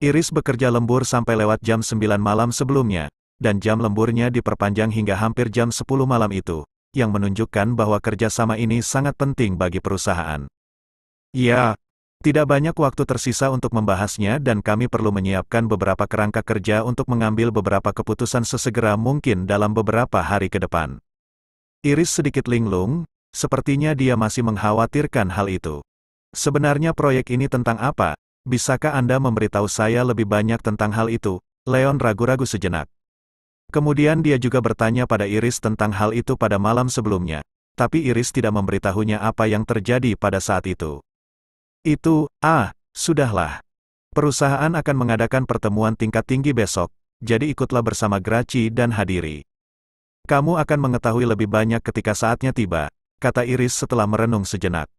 Iris bekerja lembur sampai lewat jam 9 malam sebelumnya, dan jam lemburnya diperpanjang hingga hampir jam 10 malam itu, yang menunjukkan bahwa kerjasama ini sangat penting bagi perusahaan. Ya, tidak banyak waktu tersisa untuk membahasnya dan kami perlu menyiapkan beberapa kerangka kerja untuk mengambil beberapa keputusan sesegera mungkin dalam beberapa hari ke depan. Iris sedikit linglung, sepertinya dia masih mengkhawatirkan hal itu. Sebenarnya proyek ini tentang apa? Bisakah Anda memberitahu saya lebih banyak tentang hal itu? Leon ragu-ragu sejenak. Kemudian dia juga bertanya pada Iris tentang hal itu pada malam sebelumnya, tapi Iris tidak memberitahunya apa yang terjadi pada saat itu. Sudahlah. Perusahaan akan mengadakan pertemuan tingkat tinggi besok, jadi ikutlah bersama Gracie dan hadiri. Kamu akan mengetahui lebih banyak ketika saatnya tiba, kata Iris setelah merenung sejenak.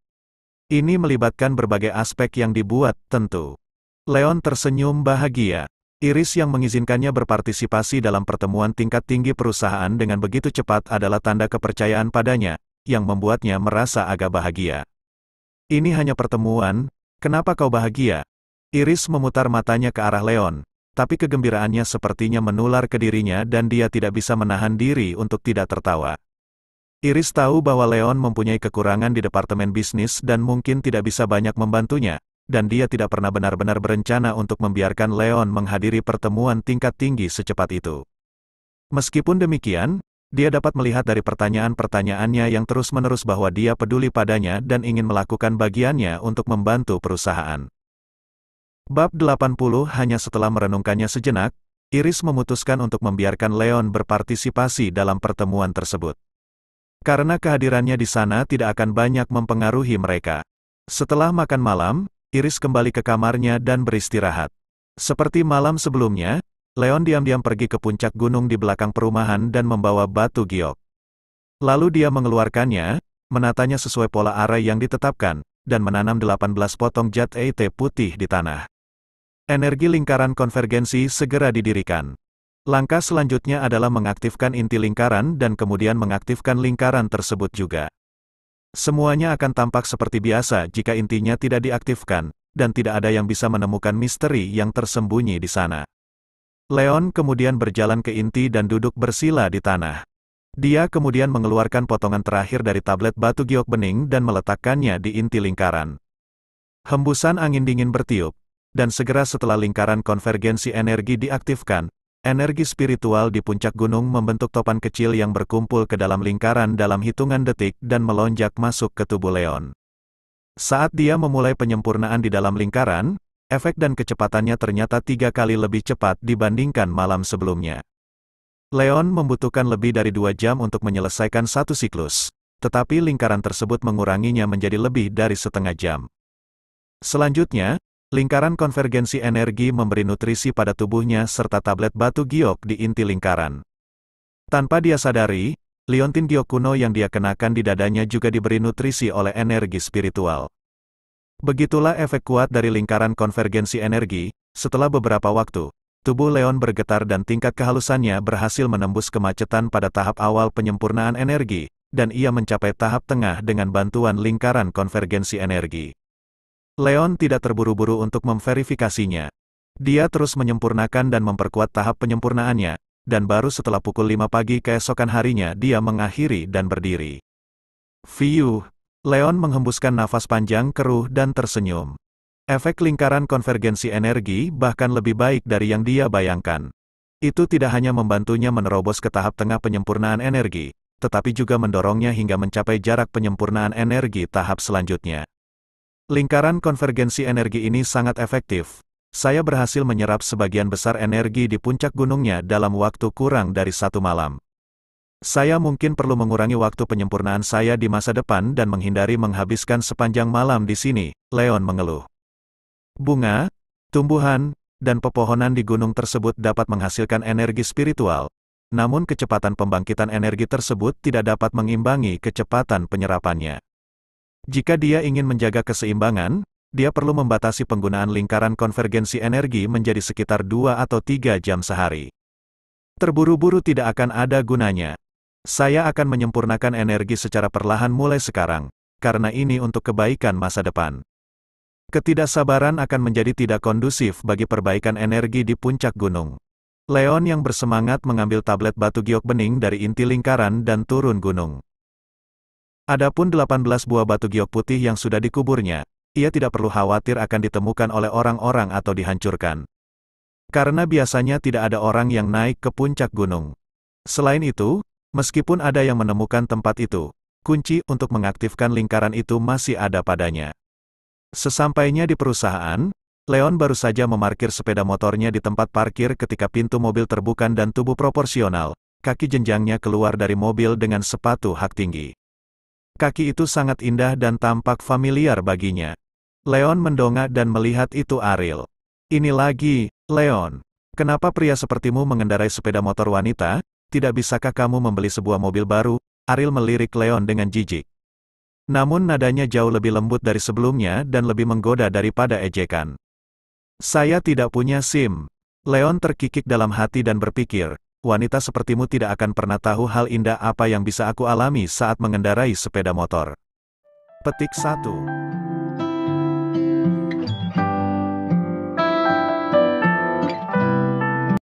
Ini melibatkan berbagai aspek yang dibuat, tentu. Leon tersenyum bahagia. Iris yang mengizinkannya berpartisipasi dalam pertemuan tingkat tinggi perusahaan dengan begitu cepat adalah tanda kepercayaan padanya, yang membuatnya merasa agak bahagia. Ini hanya pertemuan, kenapa kau bahagia? Iris memutar matanya ke arah Leon, tapi kegembiraannya sepertinya menular ke dirinya dan dia tidak bisa menahan diri untuk tidak tertawa. Iris tahu bahwa Leon mempunyai kekurangan di departemen bisnis dan mungkin tidak bisa banyak membantunya, dan dia tidak pernah benar-benar berencana untuk membiarkan Leon menghadiri pertemuan tingkat tinggi secepat itu. Meskipun demikian, dia dapat melihat dari pertanyaan-pertanyaannya yang terus-menerus bahwa dia peduli padanya dan ingin melakukan bagiannya untuk membantu perusahaan. Bab 80 hanya setelah merenungkannya sejenak, Iris memutuskan untuk membiarkan Leon berpartisipasi dalam pertemuan tersebut. Karena kehadirannya di sana tidak akan banyak mempengaruhi mereka. Setelah makan malam, Iris kembali ke kamarnya dan beristirahat. Seperti malam sebelumnya, Leon diam-diam pergi ke puncak gunung di belakang perumahan dan membawa batu giok. Lalu dia mengeluarkannya, menatanya sesuai pola arai yang ditetapkan, dan menanam 18 potong jat ET putih di tanah. Energi lingkaran konvergensi segera didirikan. Langkah selanjutnya adalah mengaktifkan inti lingkaran dan kemudian mengaktifkan lingkaran tersebut juga. Semuanya akan tampak seperti biasa jika intinya tidak diaktifkan, dan tidak ada yang bisa menemukan misteri yang tersembunyi di sana. Leon kemudian berjalan ke inti dan duduk bersila di tanah. Dia kemudian mengeluarkan potongan terakhir dari tablet batu giok bening dan meletakkannya di inti lingkaran. Hembusan angin dingin bertiup, dan segera setelah lingkaran konvergensi energi diaktifkan, energi spiritual di puncak gunung membentuk topan kecil yang berkumpul ke dalam lingkaran dalam hitungan detik dan melonjak masuk ke tubuh Leon. Saat dia memulai penyempurnaan di dalam lingkaran, efek dan kecepatannya ternyata 3 kali lebih cepat dibandingkan malam sebelumnya. Leon membutuhkan lebih dari 2 jam untuk menyelesaikan satu siklus, tetapi lingkaran tersebut menguranginya menjadi lebih dari setengah jam. Selanjutnya, lingkaran konvergensi energi memberi nutrisi pada tubuhnya serta tablet batu giok di inti lingkaran. Tanpa dia sadari, liontin giok kuno yang dia kenakan di dadanya juga diberi nutrisi oleh energi spiritual. Begitulah efek kuat dari lingkaran konvergensi energi. Setelah beberapa waktu, tubuh Leon bergetar dan tingkat kehalusannya berhasil menembus kemacetan pada tahap awal penyempurnaan energi, dan ia mencapai tahap tengah dengan bantuan lingkaran konvergensi energi. Leon tidak terburu-buru untuk memverifikasinya. Dia terus menyempurnakan dan memperkuat tahap penyempurnaannya, dan baru setelah pukul 5 pagi keesokan harinya dia mengakhiri dan berdiri. Fiuh, Leon menghembuskan nafas panjang keruh dan tersenyum. Efek lingkaran konvergensi energi bahkan lebih baik dari yang dia bayangkan. Itu tidak hanya membantunya menerobos ke tahap tengah penyempurnaan energi, tetapi juga mendorongnya hingga mencapai jarak penyempurnaan energi tahap selanjutnya. Lingkaran konvergensi energi ini sangat efektif. Saya berhasil menyerap sebagian besar energi di puncak gunungnya dalam waktu kurang dari 1 malam. Saya mungkin perlu mengurangi waktu penyempurnaan saya di masa depan dan menghindari menghabiskan sepanjang malam di sini, Leon mengeluh. Bunga, tumbuhan, dan pepohonan di gunung tersebut dapat menghasilkan energi spiritual, namun kecepatan pembangkitan energi tersebut tidak dapat mengimbangi kecepatan penyerapannya. Jika dia ingin menjaga keseimbangan, dia perlu membatasi penggunaan lingkaran konvergensi energi menjadi sekitar 2 atau 3 jam sehari. Terburu-buru tidak akan ada gunanya. Saya akan menyempurnakan energi secara perlahan mulai sekarang, karena ini untuk kebaikan masa depan. Ketidaksabaran akan menjadi tidak kondusif bagi perbaikan energi di puncak gunung. Leon yang bersemangat mengambil tablet batu giok bening dari inti lingkaran dan turun gunung. Adapun 18 buah batu giok putih yang sudah dikuburnya, ia tidak perlu khawatir akan ditemukan oleh orang-orang atau dihancurkan. Karena biasanya tidak ada orang yang naik ke puncak gunung. Selain itu, meskipun ada yang menemukan tempat itu, kunci untuk mengaktifkan lingkaran itu masih ada padanya. Sesampainya di perusahaan, Leon baru saja memarkir sepeda motornya di tempat parkir ketika pintu mobil terbuka dan tubuh proporsional, kaki jenjangnya keluar dari mobil dengan sepatu hak tinggi. Kaki itu sangat indah dan tampak familiar baginya. Leon mendongak dan melihat itu Ariel. Ini lagi, Leon. Kenapa pria sepertimu mengendarai sepeda motor wanita? Tidak bisakah kamu membeli sebuah mobil baru? Ariel melirik Leon dengan jijik. Namun nadanya jauh lebih lembut dari sebelumnya dan lebih menggoda daripada ejekan. Saya tidak punya SIM. Leon terkikik dalam hati dan berpikir, wanita sepertimu tidak akan pernah tahu hal indah apa yang bisa aku alami saat mengendarai sepeda motor. Petik 1.